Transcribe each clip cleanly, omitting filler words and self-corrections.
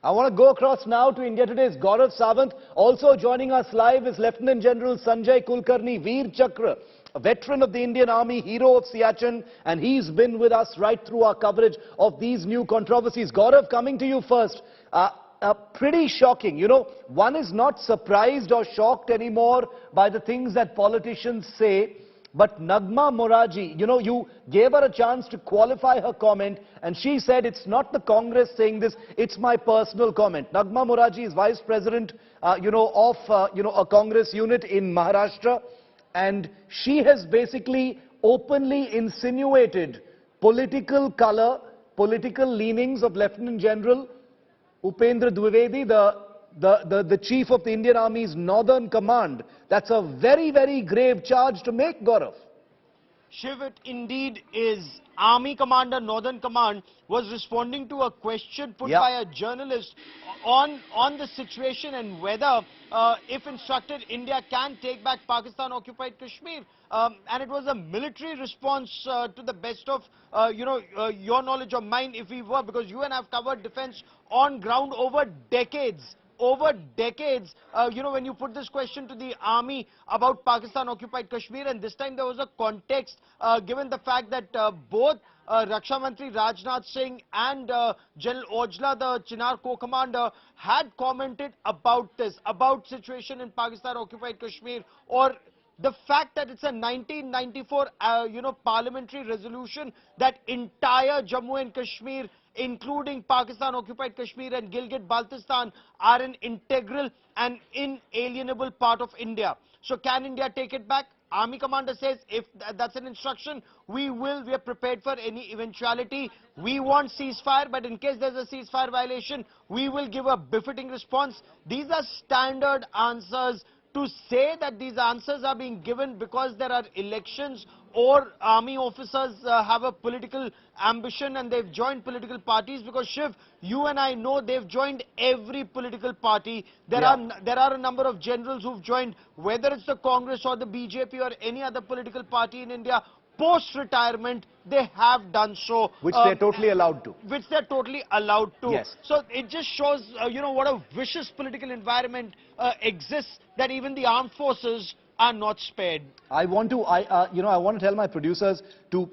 I want to go across now to India Today's Gaurav Sawant. Also joining us live is Lieutenant General Sanjay Kulkarni, Veer Chakra, a veteran of the Indian Army, hero of Siachen, and he's been with us right through our coverage of these new controversies. Gaurav, coming to you first. Pretty shocking. You know, one is not surprised or shocked anymore by the things that politicians say. But Nagma Moraji, you know, you gave her a chance to qualify her comment, and she said it's not the Congress saying this, it's my personal comment. Nagma Moraji is Vice President, of a Congress unit in Maharashtra, and she has basically openly insinuated political color, political leanings of Lieutenant General Upendra Dwivedi, the chief of the Indian Army's Northern Command. That's a very, very grave charge to make, Gaurav. Shiv, it indeed is. Army Commander, Northern Command, was responding to a question put by a journalist on the situation and whether, if instructed, India can take back Pakistan-occupied Kashmir. And it was a military response to the best of, your knowledge or mine, if we were, because you and I have covered defense on ground over decades. When you put this question to the army about Pakistan-occupied Kashmir, and this time there was a context given the fact that both Raksha Mantri Rajnath Singh and General Ojla, the Chinar co-commander, had commented about this, about situation in Pakistan-occupied Kashmir, or the fact that it's a 1994, parliamentary resolution that entire Jammu and Kashmir, including Pakistan-occupied Kashmir and Gilgit-Baltistan, are an integral and inalienable part of India. So can India take it back? Army commander says if that's an instruction, we are prepared for any eventuality. We want ceasefire, but in case there's a ceasefire violation, we will give a befitting response. These are standard answers. To say that these answers are being given because there are elections or army officers have a political ambition and they've joined political parties, because Shiv, you and I know they've joined every political party. There are a number of generals who've joined, whether it's the Congress or the BJP or any other political party in India. Post-retirement, they have done so. Which they're totally allowed to. Which they're totally allowed to. Yes. So it just shows, what a vicious political environment exists, that even the armed forces are not spared. I want to tell my producers to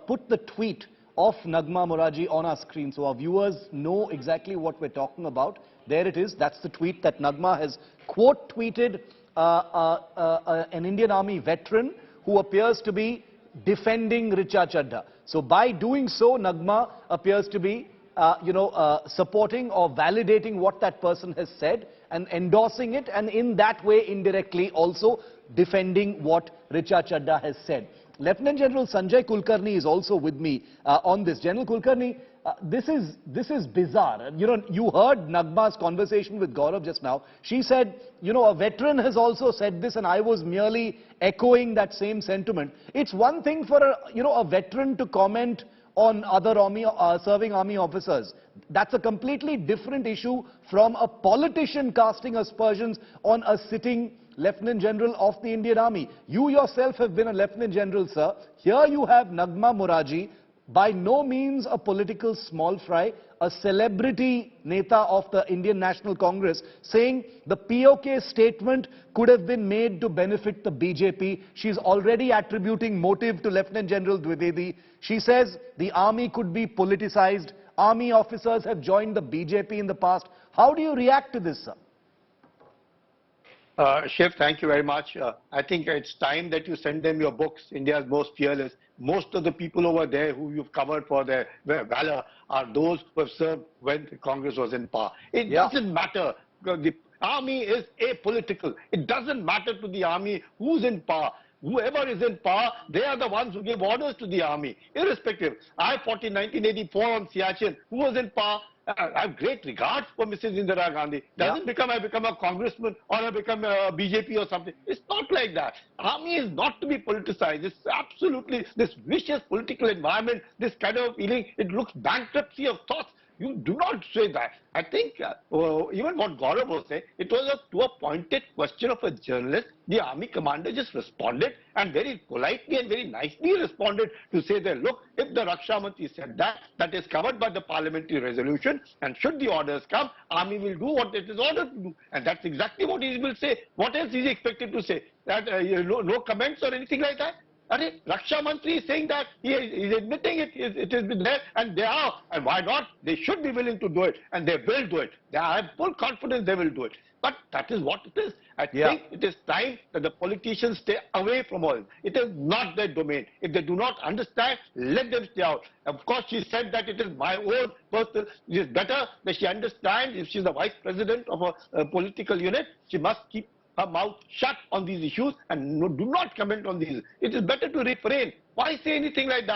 put the tweet of Nagma Moraji on our screen so our viewers know exactly what we're talking about. There it is. That's the tweet that Nagma has quote tweeted an Indian Army veteran who appears to be defending Richa Chadha. So by doing so, Nagma appears to be, supporting or validating what that person has said and endorsing it, and in that way indirectly also defending what Richa Chadha has said. Lieutenant General Sanjay Kulkarni is also with me on this. General Kulkarni, this is bizarre. You heard Nagma's conversation with Gaurav just now. She said, a veteran has also said this, and I was merely echoing that same sentiment. It's one thing for a veteran to comment on other serving army officers. That's a completely different issue from a politician casting aspersions on a sitting Lieutenant General of the Indian Army. You yourself have been a Lieutenant General, sir. Here you have Nagma Moraji, by no means a political small fry, a celebrity neta of the Indian National Congress, saying the POK statement could have been made to benefit the BJP. She's already attributing motive to Lieutenant General Dwivedi. She says the army could be politicized. Army officers have joined the BJP in the past. How do you react to this, sir? Shiv, thank you very much. I think it's time that you send them your books, India's Most Fearless. Most of the people over there who you've covered for their valor are those who have served when the Congress was in power. It doesn't matter. The army is apolitical. It doesn't matter to the army who's in power. Whoever is in power, they are the ones who give orders to the army, irrespective. I fought in 1984 on Siachen. Who was in power? I have great regard for Mrs. Indira Gandhi. Doesn't I become a congressman or I become a BJP or something. It's not like that. Army is not to be politicized. It's absolutely this vicious political environment, this kind of feeling, it looks bankruptcy of thoughts. You do not say that. I think even what Gaurav was saying, it was to a pointed question of a journalist. The army commander just responded and very politely and very nicely responded to say that, look, if the Raksha Mantri said that, that is covered by the parliamentary resolution, and should the orders come, army will do what it is ordered to do. And that's exactly what he will say. What else is he expected to say? That no comments or anything like that? Raksha Mantri is saying that, he is admitting it has been there, and they are, and why not? They should be willing to do it, and they will do it. I have full confidence they will do it. But that is what it is. I think it is time that the politicians stay away from all. It is not their domain. If they do not understand, let them stay out. Of course, she said that it is my own personal. It is better that she understands. If she is the vice president of a political unit, she must keep her mouth shut on these issues and do not comment on these. It is better to refrain. Why say anything like that?